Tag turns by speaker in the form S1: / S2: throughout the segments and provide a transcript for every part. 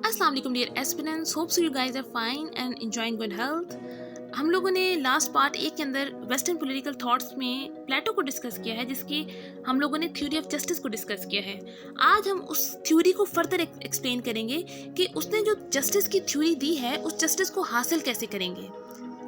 S1: अस्सलाम वालेकुम dear aspirants, hopes you guys are fine and enjoying good health. हम लोगों ने लास्ट पार्ट 1 के अंदर वेस्टर्न पॉलिटिकल थॉट्स में प्लेटो को डिस्कस किया है, जिसकी हम लोगों ने थ्योरी ऑफ जस्टिस को डिस्कस किया है। आज हम उस थ्योरी को फर्दर एक्सप्लेन करेंगे कि उसने जो जस्टिस की थ्योरी दी है उस जस्टिस को हासिल कैसे करेंगे।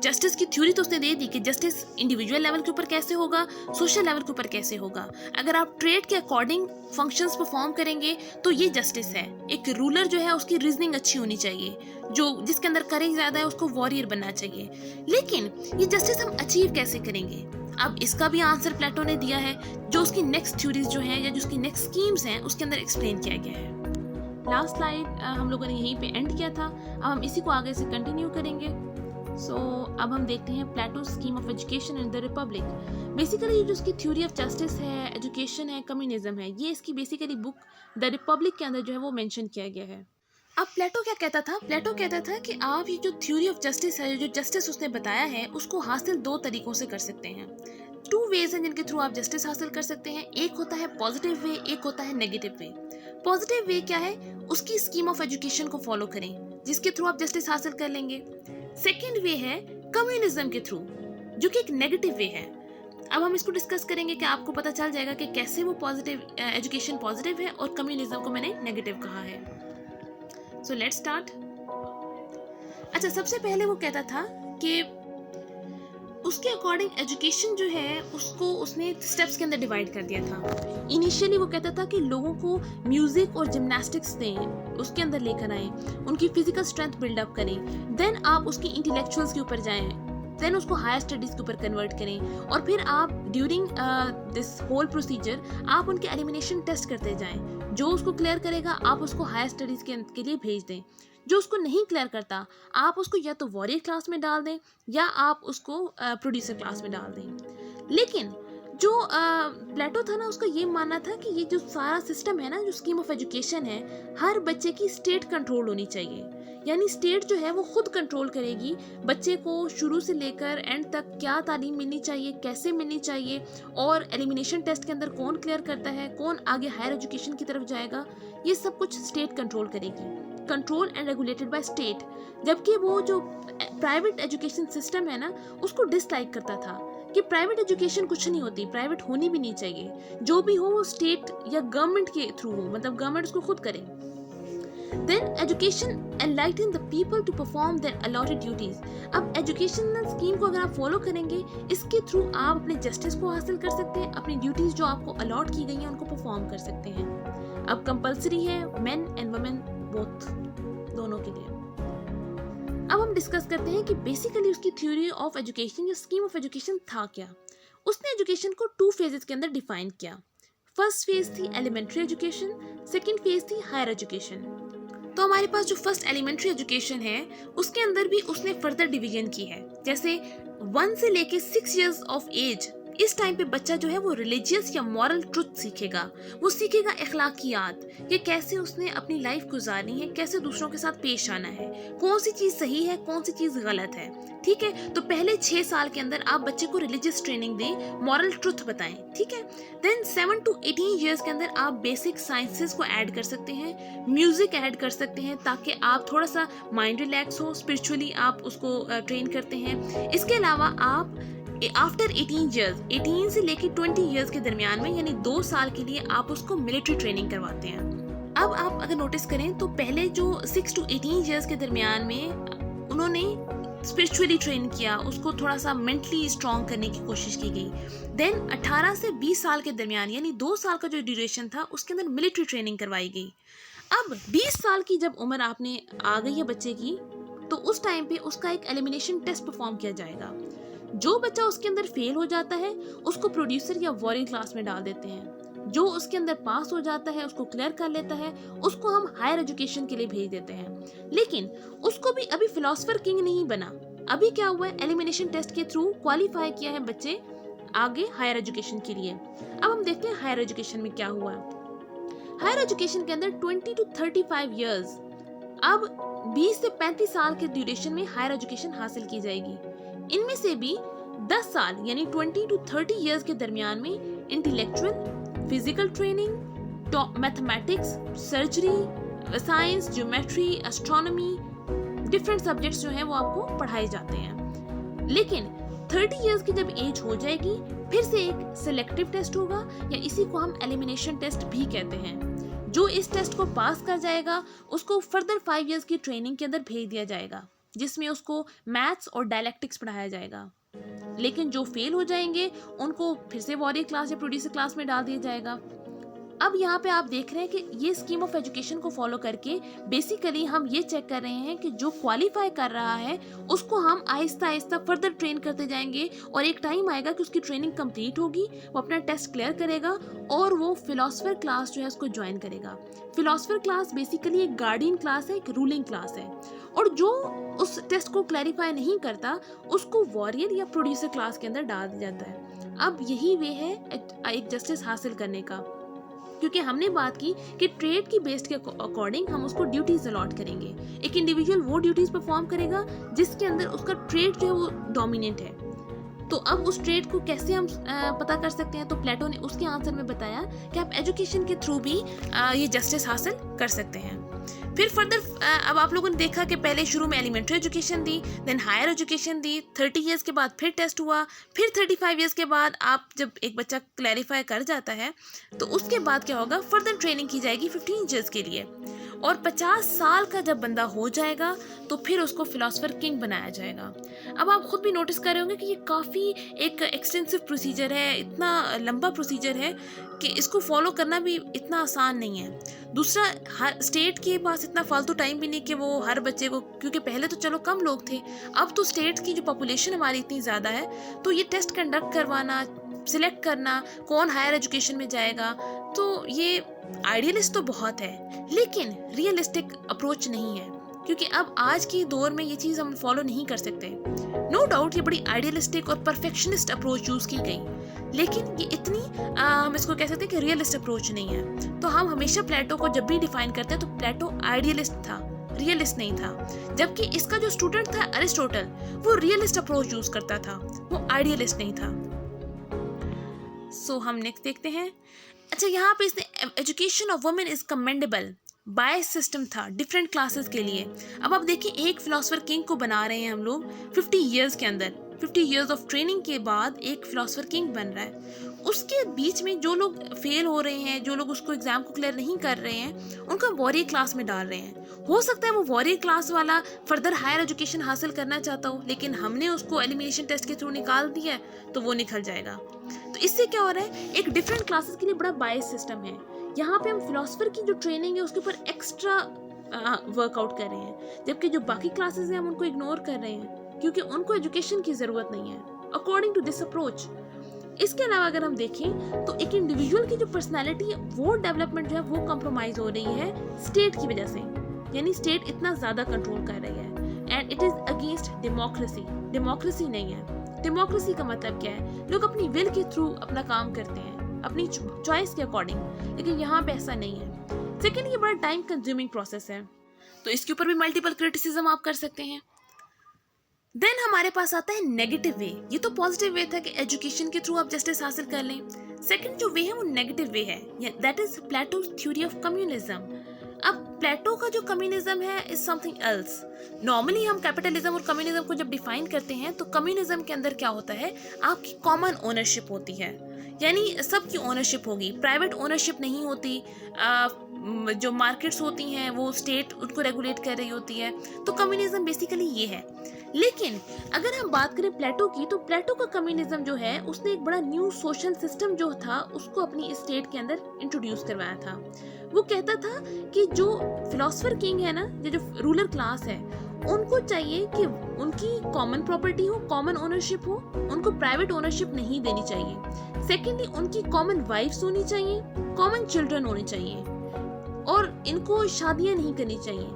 S1: जस्टिस की थ्योरी तो उसने दे दी कि जस्टिस इंडिविजुअल लेवल के ऊपर कैसे होगा, सोशल लेवल के ऊपर कैसे होगा। अगर आप ट्रेड के अकॉर्डिंग फंक्शंस परफॉर्म करेंगे तो ये जस्टिस है। एक रूलर जो है उसकी रीजनिंग अच्छी होनी चाहिए, जो जिसके अंदर करेज ज़्यादा है उसको वॉरियर बनना चाहिए। लेकिन ये जस्टिस हम अचीव कैसे करेंगे, अब इसका भी आंसर प्लेटो ने दिया है, जो उसकी नेक्स्ट थ्योरीज जो हैं या जो उसकी नेक्स्ट स्कीम्स हैं उसके अंदर एक्सप्लेन किया गया है। लास्ट स्लाइड हम लोगों ने यहीं पे एंड किया था, अब हम इसी को आगे से कंटिन्यू करेंगे। अब हम देखते हैं Plato scheme of education in the Republic. Basically जो इसकी थ्योरी ऑफ जस्टिस है, एजुकेशन है, कम्युनिज्म है, ये इसकी बेसिकली बुक द रिपब्लिक के अंदर जो है वो मेंशन किया गया है। अब प्लेटो क्या कहता था? प्लेटो कहता था कि आप ये जो थ्योरी ऑफ जस्टिस है, जो जस्टिस उसने बताया है, उसको हासिल 2 तरीकों से कर सकते हैं। 2 वेज हैं जिनके थ्रू आप जस्टिस हासिल कर सकते हैं। एक होता है पॉजिटिव वे, एक होता है नेगेटिव वे। पॉजिटिव वे क्या है? उसकी स्कीम ऑफ एजुकेशन को फॉलो करें, जिसके थ्रू आप जस्टिस हासिल कर लेंगे। सेकेंड वे है कम्युनिज्म के थ्रू, जो कि एक नेगेटिव वे है। अब हम इसको डिस्कस करेंगे कि आपको पता चल जाएगा कि कैसे वो पॉजिटिव एजुकेशन पॉजिटिव है और कम्युनिज्म को मैंने नेगेटिव कहा है। So let's start. अच्छा, सबसे पहले वो कहता था कि उसके अकॉर्डिंग एजुकेशन जो है उसको उसने स्टेप्स के अंदर डिवाइड कर दिया था। इनिशियली वो कहता था कि लोगों को म्यूजिक और जिम्नास्टिक्स दें, उसके अंदर लेकर आएं, उनकी फिजिकल स्ट्रेंथ बिल्डअप करें, देन आप उसकी इंटेलेक्चुअल्स के ऊपर जाएं, देन उसको हायर स्टडीज़ के ऊपर कन्वर्ट करें, और फिर आप ड्यूरिंग दिस होल प्रोसीजर आप उनके एलिमिनेशन टेस्ट करते जाएं। जो उसको क्लियर करेगा आप उसको हायर स्टडीज़ के लिए भेज दें। जो उसको नहीं क्लियर करता आप उसको या तो वॉरियर क्लास में डाल दें या आप उसको प्रोड्यूसर क्लास में डाल दें। लेकिन जो प्लेटो था ना, उसका ये मानना था कि ये जो सारा सिस्टम है ना, जो स्कीम ऑफ एजुकेशन है, हर बच्चे की स्टेट कंट्रोल होनी चाहिए। यानी स्टेट जो है वो खुद कंट्रोल करेगी बच्चे को शुरू से लेकर एंड तक क्या तालीम मिलनी चाहिए, कैसे मिलनी चाहिए, और एलिमिनेशन टेस्ट के अंदर कौन क्लियर करता है, कौन आगे हायर एजुकेशन की तरफ जाएगा, ये सब कुछ स्टेट कंट्रोल करेगी। Control and regulated by state. जबकि वो जो प्राइवेट एजुकेशन सिस्टम है ना, उसको डिसलाइक करता था कि प्राइवेट एजुकेशन कुछ नहीं होती, प्राइवेट होनी भी नहीं चाहिए, जो भी हो वो स्टेट या गवर्नमेंट के थ्रू हो, मतलब गवर्नमेंट उसको खुद करे। Then education enlighten the people to perform their allotted duties. अब एजुकेशनल स्कीम को अगर आप फॉलो करेंगे, इसके थ्रू आप अपने जस्टिस को हासिल कर सकते हैं, अपनी ड्यूटीज जो आपको अलॉट की गई हैं उनको परफॉर्म कर सकते हैं। अब कंपलसरी है मेन एंड वुमेन बोथ, दोनों के लिए। अब हम डिस्कस करते हैं कि बेसिकली उसकी थ्योरी ऑफ एजुकेशन या स्कीम ऑफ एजुकेशन था क्या। उसने एजुकेशन को 2 फेजेस के अंदर डिफाइन किया। फर्स्ट फेज थी एलिमेंट्री एजुकेशन, सेकेंड फेज थी हायर एजुकेशन। तो हमारे पास जो फर्स्ट एलिमेंट्री एजुकेशन है उसके अंदर भी उसने फर्दर डिवीजन की है। जैसे 1 से लेके 6 इयर्स ऑफ एज, इस टाइम पे बच्चा जो है वो रिलीजियस या मॉरल ट्रुथ सीखेगा। वो सीखेगा अखलाकियात, कि कैसे उसने अपनी लाइफ गुजारनी है, कैसे दूसरों के साथ पेश आना है, कौन सी चीज़ सही है, कौन सी चीज़ गलत है। ठीक है, तो पहले 6 साल के अंदर आप बच्चे को रिलीजियस ट्रेनिंग दें, मॉरल ट्रुथ बताएं। ठीक है, देन 7 to 18 ईयर्स के अंदर आप बेसिक साइंसेस को ऐड कर सकते हैं, म्यूजिक ऐड कर सकते हैं, ताकि आप थोड़ा सा माइंड रिलैक्स हो, स्पिरिचुअली आप उसको ट्रेन करते हैं। इसके अलावा आप आफ्टर 18 ईयर्स, 18 से लेके 20 ईयर्स के दरमियान में, यानी 2 साल के लिए आप उसको मिलिट्री ट्रेनिंग करवाते हैं। अब आप अगर नोटिस करें तो पहले जो 6 to 18 ईयर्स के दरमियान में उन्होंने स्पिरिचुअली ट्रेन किया, उसको थोड़ा सा मेंटली स्ट्रॉन्ग करने की कोशिश की गई। देन 18 से 20 साल के दरमियान, यानी 2 साल का जो ड्यूरेशन था, उसके अंदर मिलिट्री ट्रेनिंग करवाई गई। अब 20 साल की जब उम्र आपने आ गई है बच्चे की, तो उस टाइम पे उसका एक एलिमिनेशन टेस्ट परफॉर्म किया जाएगा। जो बच्चा उसके अंदर फेल हो जाता है उसको प्रोड्यूसर या वॉरियर क्लास में डाल देते हैं। जो उसके अंदर पास हो जाता है, उसको क्लियर कर लेता है, उसको हम हायर एजुकेशन के लिए भेज देते हैं। लेकिन उसको भी अभी फिलोसफर किंग नहीं बना, अभी क्या हुआ है, एलिमिनेशन टेस्ट के थ्रू क्वालिफाई किया है बच्चे आगे हायर एजुकेशन के लिए। अब हम देखते हैं हायर एजुकेशन में क्या हुआ है। हायर एजुकेशन के अंदर 20 to 35 ईयर्स, अब 20 से 35 साल के ड्यूरेशन में हायर एजुकेशन हासिल की जाएगी। इनमें से भी 10 साल यानी 20 to 30 ईयर्स के दरमियान में intellectual, physical training, mathematics, surgery, science, geometry, astronomy, different subjects जो हैं वो आपको पढ़ाए जाते हैं। लेकिन 30 इयर्स की जब एज हो जाएगी फिर से एक सिलेक्टिव टेस्ट होगा, या इसी को हम एलिमिनेशन टेस्ट भी कहते हैं। जो इस टेस्ट को पास कर जाएगा उसको फर्दर 5 इयर्स की ट्रेनिंग के अंदर भेज दिया जाएगा, जिसमें उसको मैथ्स और डायलेक्टिक्स पढ़ाया जाएगा। लेकिन जो फेल हो जाएंगे उनको फिर से वॉरियर क्लास या प्रोड्यूसर क्लास में डाल दिया जाएगा। अब यहाँ पे आप देख रहे हैं कि ये स्कीम ऑफ एजुकेशन को फॉलो करके बेसिकली हम ये चेक कर रहे हैं कि जो क्वालिफाई कर रहा है उसको हम आहिस्ता आहिस्ता फर्दर ट्रेन करते जाएंगे, और एक टाइम आएगा कि उसकी ट्रेनिंग कंप्लीट होगी, वो अपना टेस्ट क्लियर करेगा और वो फिलोसफर क्लास जो है उसको ज्वाइन करेगा। फिलोसफर क्लास बेसिकली एक गार्डियन क्लास है, एक रूलिंग क्लास है, और जो उस टेस्ट को क्लैरिफाई नहीं करता उसको वॉरियर या प्रोड्यूसर क्लास के अंदर डाल दिया जाता है। अब यही वे है एक जस्टिस हासिल करने का, क्योंकि हमने बात की कि ट्रेड की बेस्ड के अकॉर्डिंग हम उसको ड्यूटीज अलॉट करेंगे। एक इंडिविजुअल वो ड्यूटीज परफॉर्म करेगा जिसके अंदर उसका ट्रेड जो है वो डोमिनेंट है। तो अब उस ट्रेड को कैसे हम पता कर सकते हैं, तो प्लेटो ने उसके आंसर में बताया कि आप एजुकेशन के थ्रू भी ये जस्टिस हासिल कर सकते हैं। फिर फर्दर अब आप लोगों ने देखा कि पहले शुरू में एलिमेंट्री एजुकेशन दी, देन हायर एजुकेशन दी, 30 इयर्स के बाद फिर टेस्ट हुआ, फिर 35 इयर्स के बाद आप जब एक बच्चा क्लैरिफाई कर जाता है तो उसके बाद क्या होगा, फर्दर ट्रेनिंग की जाएगी 15 इयर्स के लिए, और 50 साल का जब बंदा हो जाएगा तो फिर उसको फिलोसफर किंग बनाया जाएगा। अब आप खुद भी नोटिस कर रहे होंगे कि ये काफ़ी एक एक्सटेंसिव प्रोसीजर है, इतना लंबा प्रोसीजर है कि इसको फॉलो करना भी इतना आसान नहीं है। दूसरा, हर स्टेट के पास इतना फालतू टाइम भी नहीं कि वो हर बच्चे को, क्योंकि पहले तो चलो कम लोग थे, अब तो स्टेट की जो पॉपुलेशन हमारी इतनी ज़्यादा है, तो ये टेस्ट कंडक्ट करवाना, सिलेक्ट करना कौन हायर एजुकेशन में जाएगा, तो ये आइडियलिस्ट तो बहुत है लेकिन रियलिस्टिक अप्रोच नहीं है, क्योंकि अब आज के दौर में ये चीज़ हम फॉलो नहीं कर सकते। नो डाउट ये बड़ी आइडियलिस्टिक और परफेक्शनिस्ट अप्रोच यूज़ की गई, लेकिन ये इतनी हम इसको कह सकते हैं कि रियलिस्ट अप्रोच नहीं है। तो हम हमेशा प्लेटो को जब भी डिफाइन करते हैं तो प्लेटो आइडियलिस्ट था, रियलिस्ट नहीं था। जबकि इसका जो स्टूडेंट था अरिस्टोटल, वो रियलिस्ट अप्रोच यूज़ करता था, वो आइडियलिस्ट नहीं था। सो हम नेक्स्ट देखते हैं। अच्छा, यहाँ पे इसने education of women is commendable, bias system था डिफरेंट क्लासेस के लिए। अब आप देखिए, एक फिलोसफर किंग को बना रहे हैं हम लोग 50 इयर्स के अंदर, 50 इयर्स ऑफ ट्रेनिंग के बाद एक फिलोसफर किंग बन रहा है। उसके बीच में जो लोग फेल हो रहे हैं, जो लोग उसको एग्जाम को क्लियर नहीं कर रहे हैं, उनका वॉरियर क्लास में डाल रहे हैं। हो सकता है वो वॉरियर क्लास वाला फर्दर हायर एजुकेशन हासिल करना चाहता हो, लेकिन हमने उसको एलिमिनेशन टेस्ट के थ्रू निकाल दिया है तो वो निकल जाएगा। तो इससे क्या हो रहा है, एक डिफरेंट क्लासेस के लिए बड़ा बायस सिस्टम है। यहाँ पे हम फिलोसफर की जो ट्रेनिंग है उसके ऊपर एक्स्ट्रा वर्कआउट कर रहे हैं, जबकि जो बाकी क्लासेस हैं हम उनको इग्नोर कर रहे हैं क्योंकि उनको एजुकेशन की ज़रूरत नहीं है अकॉर्डिंग टू दिस अप्रोच। इसके अलावा अगर हम देखें तो एक इंडिविजुअल की जो पर्सनैलिटी है वो डेवलपमेंट जो है वो कॉम्प्रोमाइज़ हो रही है स्टेट की वजह से, यानी स्टेट इतना ज़्यादा कंट्रोल कर रही है। And it is against democracy. Democracy नहीं है। डेमोक्रेसी का मतलब क्या है, लोग अपनी विल के थ्रू अपना काम करते हैं, अपनी चॉइस के अकॉर्डिंग, लेकिन यहाँ पे ऐसा नहीं है। सेकेंड, ये बड़ा टाइम कंज्यूमिंग प्रोसेस है, तो इसके ऊपर भी मल्टीपल क्रिटिसिज्म आप कर सकते हैं। देन हमारे पास आता है नेगेटिव वे। ये तो पॉजिटिव वे था कि एजुकेशन के थ्रू आप जस्टिस हासिल कर लें। सेकंड जो वे है वो नेगेटिव वे है, that is Plato's theory of communism. अब प्लेटो का जो कम्युनिज्म है इज समथिंग एल्स। नॉर्मली हम कैपिटलिज्म और कम्युनिज्म को जब डिफाइन करते हैं तो कम्युनिज्म के अंदर क्या होता है, आपकी कॉमन ओनरशिप होती है, यानी सबकी ओनरशिप होगी, प्राइवेट ओनरशिप नहीं होती। जो मार्केट्स होती हैं वो स्टेट उनको रेगुलेट कर रही होती है। तो कम्युनिज्म बेसिकली ये है। लेकिन अगर हम बात करें प्लेटो की, तो प्लेटो का कम्युनिज्म जो है उसने एक बड़ा न्यू सोशल सिस्टम जो था उसको अपनी स्टेट के अंदर इंट्रोड्यूस करवाया था। वो कहता था कि जो फिलोसफर किंग है ना, जो रूलर क्लास है, उनको चाहिए कि उनकी कॉमन प्रॉपर्टी हो, कॉमन ओनरशिप हो, उनको प्राइवेट ओनरशिप नहीं देनी चाहिए। सेकेंडली, उनकी कॉमन वाइफ्स होनी चाहिए, कॉमन चिल्ड्रन होने चाहिए, और इनको शादियां नहीं करनी चाहिए,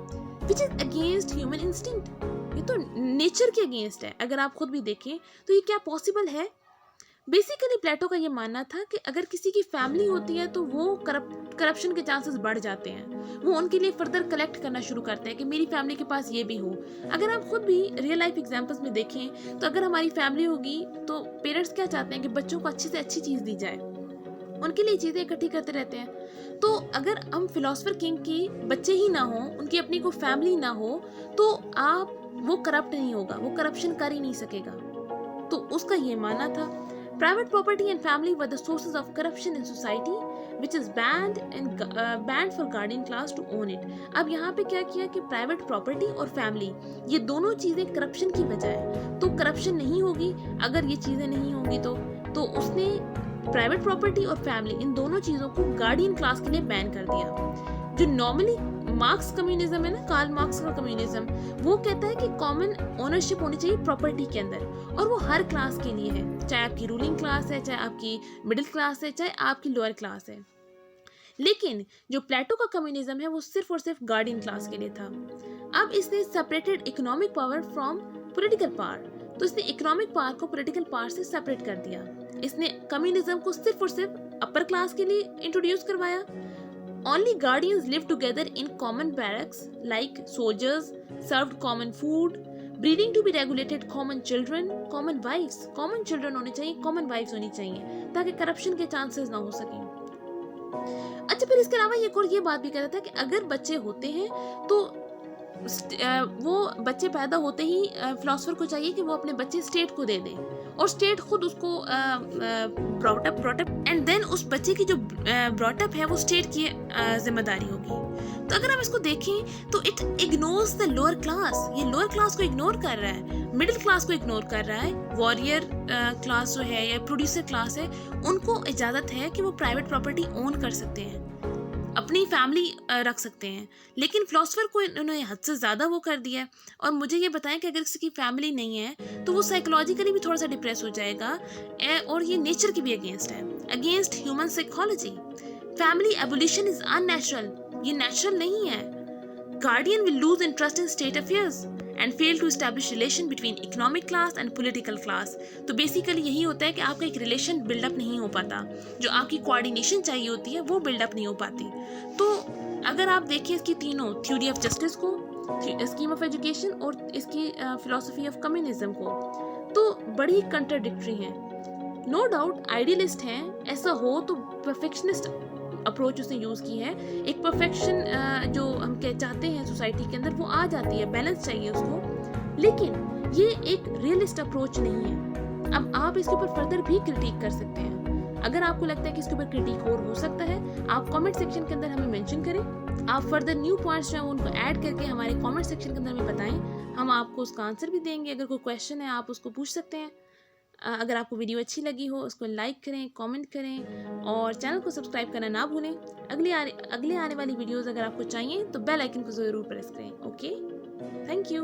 S1: which is against human instinct. ये तो नेचर के अगेंस्ट है। अगर आप खुद भी देखें तो ये क्या पॉसिबल है। बेसिकली प्लेटो का ये मानना था कि अगर किसी की फैमिली होती है तो वो करप्शन के चांसेस बढ़ जाते हैं। वो उनके लिए फर्दर कलेक्ट करना शुरू करते हैं कि मेरी फैमिली के पास ये भी हो। अगर आप खुद भी रियल लाइफ एग्जांपल्स में देखें तो अगर हमारी फैमिली होगी तो पेरेंट्स क्या चाहते हैं कि बच्चों को अच्छी से अच्छी चीज़ दी जाए, उनके लिए चीज़ें इकट्ठी करते रहते हैं। तो अगर हम फिलोसफर किंग की बच्चे ही ना हो, उनकी अपनी को फैमिली ना हो, तो आप वो करप्ट नहीं होगा, वो करप्शन कर ही नहीं सकेगा। तो उसका ये मानना था। Private property and family were the sources of corruption in society which is banned for guardian class to own it। अब यहाँ पे क्या किया कि प्राइवेट प्रॉपर्टी और फैमिली, ये दोनों चीज़ें करप्शन की वजह है। तो करप्शन नहीं होगी अगर ये चीज़ें नहीं होंगी तो उसने प्राइवेट प्रॉपर्टी और फैमिली इन दोनों चीज़ों को गार्डियन क्लास के लिए बैन कर दिया। जो नॉर्मली मार्क्स कम्युनिज्म है ना, कार्ल मार्क्स का कम्युनिज्म, वो कहता है कि कॉमन ओनरशिप होनी चाहिए प्रॉपर्टी के अंदर, और वो हर क्लास के लिए है, चाहे आपकी रूलिंग क्लास है, चाहे आपकी मिडिल क्लास है, चाहे आपकी लोअर क्लास है। लेकिन जो प्लेटो का कम्युनिज्म है वो सिर्फ और सिर्फ गार्डियन क्लास के लिए था। अब इसने separated economic power from political power, तो इसने इकोनॉमिक पावर को पॉलिटिकल पावर से सेपरेट कर दिया। इसने कम्युनिज्म को सिर्फ और सिर्फ अपर क्लास के लिए इंट्रोड्यूस करवाया। Only guardians live together in common barracks, like soldiers, served common food, breeding to be regulated, common children, common wives, common children होने चाहिए, common wives होनी चाहिए, ताकि करप्शन के चांसेस ना हो सकें। अच्छा, फिर इसके अलावा एक और ये बात भी कहता था कि अगर बच्चे होते हैं तो वो बच्चे पैदा होते ही फिलोसफर को चाहिए कि वो अपने बच्चे स्टेट को दे दे, और स्टेट खुद उसको ब्रॉटअप एंड देन उस बच्चे की जो ब्रॉटअप है वो स्टेट की जिम्मेदारी होगी। तो अगर हम इसको देखें तो it ignores the lower class, ये लोअर क्लास को इग्नोर कर रहा है, मिडिल क्लास को इग्नोर कर रहा है। वॉरियर क्लास जो है या प्रोड्यूसर क्लास है, उनको इजाज़त है कि वो प्राइवेट प्रॉपर्टी ओन कर सकते हैं, अपनी फैमिली रख सकते हैं। लेकिन फिलोसफर को इन्होंने हद से ज़्यादा वो कर दिया है। और मुझे ये बताएं कि अगर किसी की फैमिली नहीं है तो वो साइकोलॉजिकली भी थोड़ा सा डिप्रेस हो जाएगा, और ये नेचर की भी अगेंस्ट है, against human psychology. Family abolition is unnatural, ये नेचुरल नहीं है। Guardian will lose interest in state affairs and fail to establish relation between economic class and political class. तो बेसिकली यही होता है कि आपका एक रिलेशन बिल्डअप नहीं हो पाता, जो आपकी कोऑर्डिनेशन चाहिए होती है वो बिल्डअप नहीं हो पाती। तो अगर आप देखिए इसकी तीनों, थ्योरी ऑफ जस्टिस को, स्कीम ऑफ एजुकेशन और इसकी फिलोसफी ऑफ कम्युनिज्म को, तो बड़ी कंट्राडिक्टरी हैं। नो डाउट आइडियलिस्ट हैं, ऐसा हो तो परफेक्शनिस्ट अप्रोच उसने यूज़ की है। एक परफेक्शन जो हम चाहते हैं सोसाइटी के अंदर वो आ जाती है, बैलेंस चाहिए उसको, लेकिन ये एक रियलिस्ट अप्रोच नहीं है। अब आप इसके ऊपर फर्दर भी क्रिटिक कर सकते हैं। अगर आपको लगता है कि इसके ऊपर क्रिटिक और हो सकता है, आप कमेंट सेक्शन के अंदर हमें मेंशन करें। आप फर्दर न्यू पॉइंट्स जो हैं उनको ऐड करके हमारे कमेंट सेक्शन के अंदर हमें बताएं, हम आपको उसका आंसर भी देंगे। अगर कोई क्वेश्चन है आप उसको पूछ सकते हैं। अगर आपको वीडियो अच्छी लगी हो उसको लाइक करें, कमेंट करें और चैनल को सब्सक्राइब करना ना भूलें। अगले आने वाली वीडियोस अगर आपको चाहिए तो बेल आइकन को ज़रूर प्रेस करें। Okay, thank you.